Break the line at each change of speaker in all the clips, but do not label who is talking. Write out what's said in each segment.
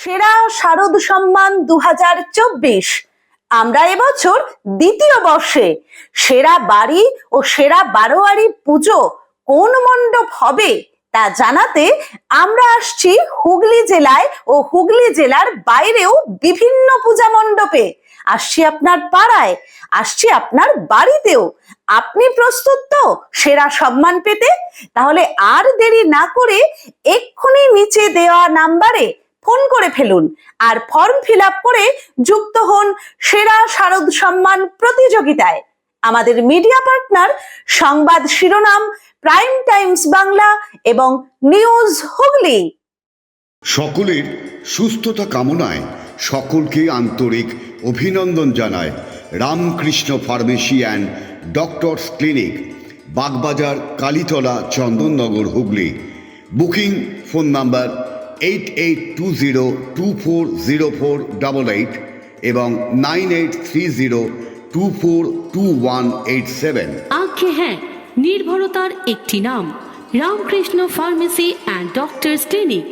সেরা শারদ সম্মান 2024 আমরা এবছর দ্বিতীয় বর্ষে সেরা বাড়ি ও সেরা বারোয়ারি পুজো কোন মণ্ডপ হবে তা জানাতে আমরা আসছি হুগলি জেলায় ও হুগলি জেলার বাইরেও বিভিন্ন পূজা মণ্ডপে। আসছি আপনার পাড়ায়, আসছি আপনার বাড়িতেও। আপনি প্রস্তুত তো সেরা সম্মান পেতে? তাহলে আর দেরি না করে এক্ষুনি নিচে দেওয়া নাম্বারে ফোন করে ফেলুন আর ফর্ম ফিল আপ করে যুক্ত হন সেরা শারদ সম্মান প্রতিযোগিতায়। আমাদের মিডিয়া পার্টনার সংবাদ শিরোনাম, প্রাইম টাইমস বাংলা এবং নিউজ হুগলি।
সকলের সুস্থতা কামনায় সকলকে আন্তরিক অভিনন্দন জানায় Ramakrishna pharmacy and doctors clinic, Bagbazar, Kalitala, Chandannagar, Hooghly. Booking phone number 8820240488 এবং 9830242187।
আজ্ঞে হ্যাঁ, নির্ভরতার একটি নাম Ramakrishna pharmacy and doctors clinic,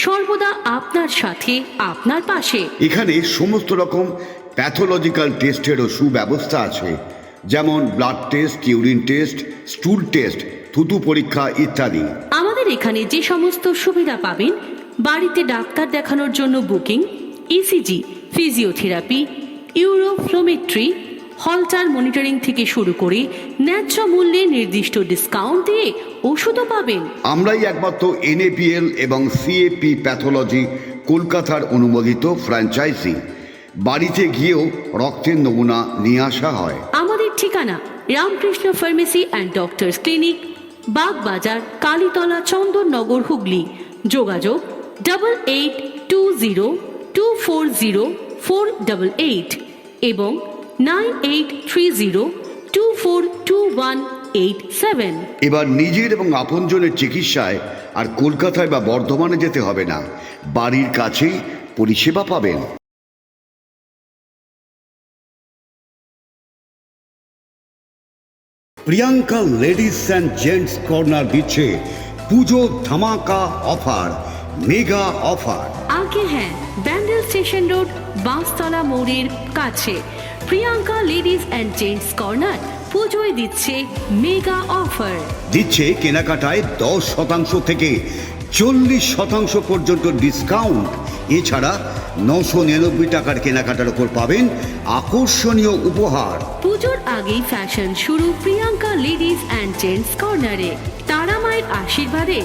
সর্বদা আপনার সাথে, আপনার পাশে।
এখানে সমস্ত রকম প্যাথোলজিক্যাল টেস্টেরও সুব্যবস্থা আছে, যেমন blood test, urine test, স্টুল test, থুতু পরীক্ষা ইত্যাদি।
আমাদের এখানে যে সমস্ত সুবিধা পাবেন, বাড়িতে ডাক্তার দেখানোর জন্য booking, ECG, physiotherapy, uroflowmetry, Holter monitoring থেকে শুরু করে ন্যায্য মূল্যে নির্দিষ্ট ডিসকাউন্ট দিয়ে ওষুধও পাবেন।
আমরাই একমাত্র NAPL এবং CAP প্যাথোলজি কলকাতার অনুমোদিত ফ্র্যাঞ্চাইজি। বাড়িতে গিয়েও রক্তের নমুনা নিয়ে আসা হয়।
আমাদের ঠিকানা Ramakrishna pharmacy and doctors clinic, Bagbazar, Kalitala, Chandannagar, Hooghly. যোগাযোগ 8820240488 এবং 9830242187।
এবার নিজের এবং আপনজনের চিকিৎসায় আর কলকাতায় বা বর্ধমানে যেতে হবে না, বাড়ির কাছেই পরিষেবা পাবেন। Priyanka ladies and gents corner দিচ্ছে পুজো ধামাকা অফার, মেগা অফার।
আগে হ্যাঁ, ব্যান্ডেল স্টেশন রোড, বাঁশতলা মোড়ের কাছে Priyanka ladies and gents corner পুজোয় দিচ্ছে মেগা অফার।
দিচ্ছে কেনাকাটায় 10% থেকে 40% পর্যন্ত ডিসকাউন্ট। এছাড়া 999 টাকার কেনাকাটার উপর পাবেন আকর্ষণীয় উপহার।
পুজোর আগেই ফ্যাশন শুরু প্রিয়াঙ্কা লেডিস অ্যান্ড জেন্টস কর্নারে। তারা মায়ের আশীর্বাদে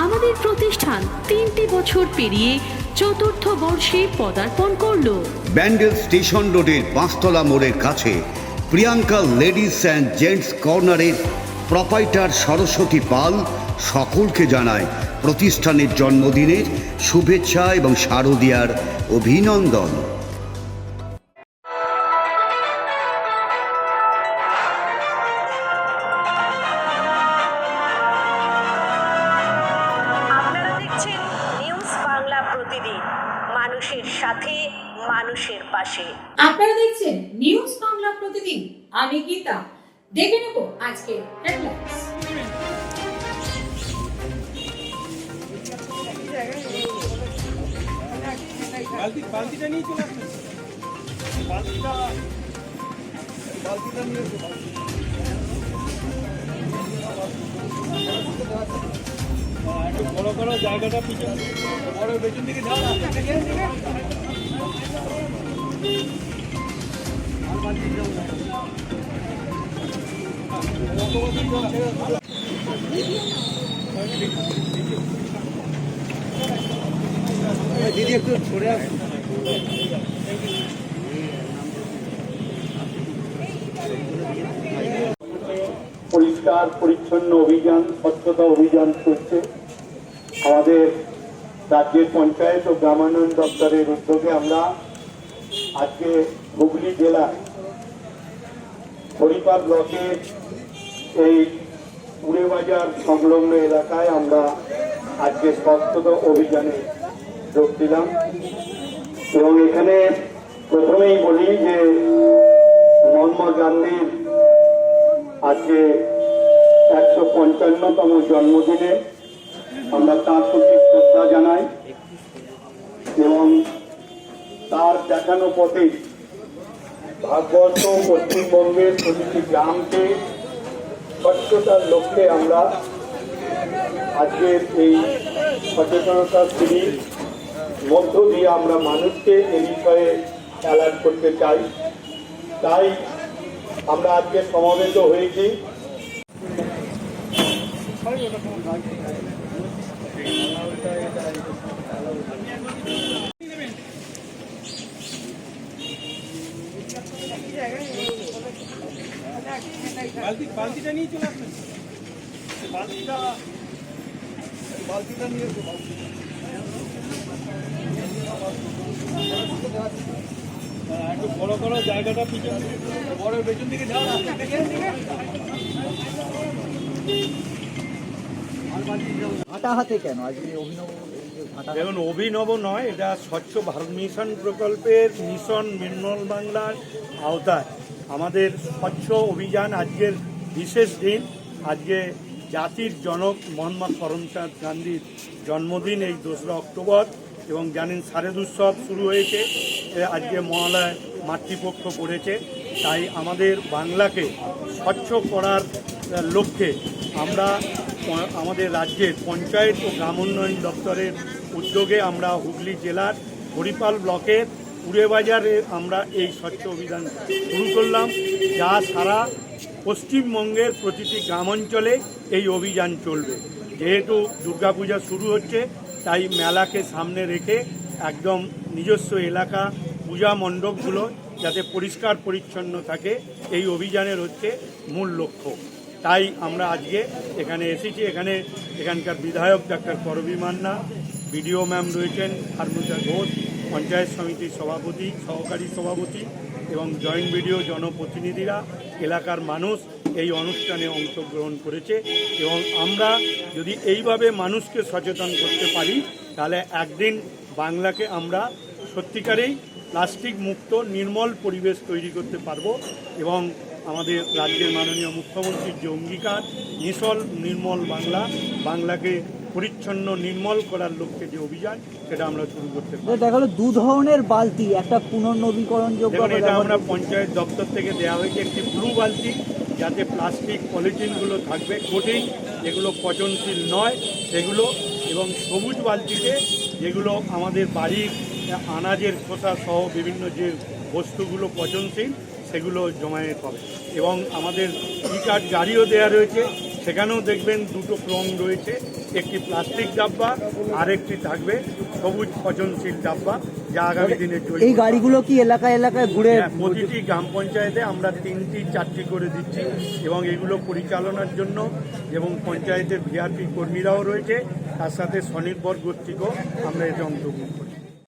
আমাদের প্রতিষ্ঠান 3টি বছর পেরিয়ে 4র্থ বর্ষে পদার্পণ করলো।
ব্যান্ডেল স্টেশন রোডের পাঁচতলা মোড়ের কাছে প্রিয়াঙ্কা লেডিস অ্যান্ড জেন্টস কর্নারের প্রোপাইটার সরস্বতী পাল সকলকে জানায় প্রতিষ্ঠানের জন্মদিনের শুভেচ্ছা এবং শারদীয়ার অভিনন্দন।
আপনারা দেখছেন নিউজ বাংলা প্রতিদিন, মানুষের সাথে, মানুষের পাশে।
আপনারা দেখছেন নিউজ বাংলা প্রতিদিন, আমি গীতা। দেখে নেব আজকে হেডলাইন্স।
বালতিটা নিয়ে চলে আসছে, বালতিটা নিয়ে একটু বড় করো জায়গাটা, পিছন বড় পেছন দিকে যাও না। দিদি একটু ছড়ে আসুন। পরিষ্কার পরিচ্ছন্ন অভিযান, স্বচ্ছতা অভিযান চলছে আমাদের রাজ্যের পঞ্চায়েত ও গ্রামায়ণ দপ্তরের উদ্যোগে। আমরা আজকে হুগলি জেলার হরিপাল ব্লকের এই পুরে বাজার সংলগ্ন এলাকায় আমরা আজকে স্বচ্ছতা অভিযানে যোগ দিলাম। এবং এখানে প্রথমেই বলি যে মহাত্মা গান্ধীর আজকে 155তম জন্মদিনে আমরা তার প্রতি শ্রদ্ধা জানাই। এবং তার দেখানো পথে ভারতবর্ষ পশ্চিমবঙ্গের প্রতিটি গ্রামকে স্বচ্ছতার লক্ষ্যে আমরা আজকের এই সচেতনতা শিবির মধ্য দিয়ে আমরা মানুষকে এ বিষয়ে অ্যালার্ট করতে চাই। তাই আমরা আজকে সমবেত হয়েছি। বালতিটা নিয়ে চলে আসবেন। বালতিটা নিয়ে একটু বড় করো জায়গাটা, পিছন বড় পেছন দিকে যাও।
হাতে কেন আজকে অভিনব?
দেখুন, অভিনব নয়, এটা স্বচ্ছ ভারত মিশন প্রকল্পের মিশন নির্মল বাংলার আওতায় আমাদের স্বচ্ছ অভিযান আজকের বিশেষ দিন। আজকে জাতির জনক মহাত্মা করমচাঁদ গান্ধীর জন্মদিন এই 2রা অক্টোবর, এবং জানেন শারদ উৎসব শুরু হয়েছে, আজকে মহালয় মাতৃপক্ষ পড়েছে। তাই আমাদের বাংলাকে স্বচ্ছ করার লক্ষ্যে আমরা আমাদের রাজ্যের পঞ্চায়েত ও গ্রাম উন্নয়ন দপ্তরের উদ্যোগে আমরা হুগলি জেলার হরিপাল ব্লকের উড়েবাজারে আমরা এই স্বচ্ছ অভিযান শুরু করলাম, যা সারা পশ্চিমবঙ্গের প্রতিটি গ্রামাঞ্চলে এই অভিযান চলবে। যেহেতু দুর্গাপূজা শুরু হচ্ছে, তাই মেলাকে সামনে রেখে একদম নিজস্ব এলাকা পূজা মণ্ডপগুলো যাতে পরিষ্কার পরিচ্ছন্ন থাকে, এই অভিযানের হচ্ছে মূল লক্ষ্য। তাই আমরা আজকে এখানে এসেছি। এখানকার বিধায়ক ডাক্তার করবী মান্না, বিডিও ম্যাম রয়েছেন হারমুজা ঘোষ, পঞ্চায়েত সমিতির সভাপতি, সহকারী সভাপতি এবং জয়েন্ট বিডিও, জনপ্রতিনিধিরা, এলাকার মানুষ এই অনুষ্ঠানে অংশগ্রহণ করেছে। এবং আমরা যদি এইভাবে মানুষকে সচেতন করতে পারি, তাহলে একদিন বাংলাকে আমরা সত্যিকারেই প্লাস্টিক মুক্ত নির্মল পরিবেশ তৈরি করতে পারবো। এবং আমাদের রাজ্যের মাননীয় মুখ্যমন্ত্রীর যে অঙ্গীকার নির্মল বাংলা, বাংলাকে পরিচ্ছন্ন নির্মল করার লক্ষ্যে যে অভিযান, সেটা আমরা শুরু করতে পারি।
দেখা গেল 2 ধরনের বালতি, একটা পুনর্নবীকরণযোগ্য।
এটা আমরা পঞ্চায়েত দপ্তর থেকে দেওয়া হয়েছে একটি ব্লু বালতি, যাতে প্লাস্টিক পলিথিনগুলো থাকবে কঠিন, যেগুলো পচনশীল নয় সেগুলো, এবং সবুজ বালতিতে যেগুলো আমাদের বাড়ির আনাজের খোসা সহ বিভিন্ন যে বস্তুগুলো পচনশীল সেগুলো জমায়েত হবে। এবং আমাদের ই-কার্ড গাড়িও দেওয়া রয়েছে, সেখানেও দেখবেন 2টো রং রয়েছে, একটি প্লাস্টিক ডাব্বা আর একটি থাকবে সবুজ পচনশীল ডাব্বা, যা আগামী দিনে চলবে।
এই গাড়িগুলো কি এলাকায় ঘুরে?
প্রতিটি গ্রাম পঞ্চায়েতে আমরা 3টি 4টি করে দিচ্ছি, এবং এগুলো পরিচালনার জন্য এবং পঞ্চায়েতের ভিআরপি কর্মীরাও রয়েছে, তার সাথে স্বনির্ভর গোষ্ঠীকেও আমরা এতে অংশগ্রহণ করি।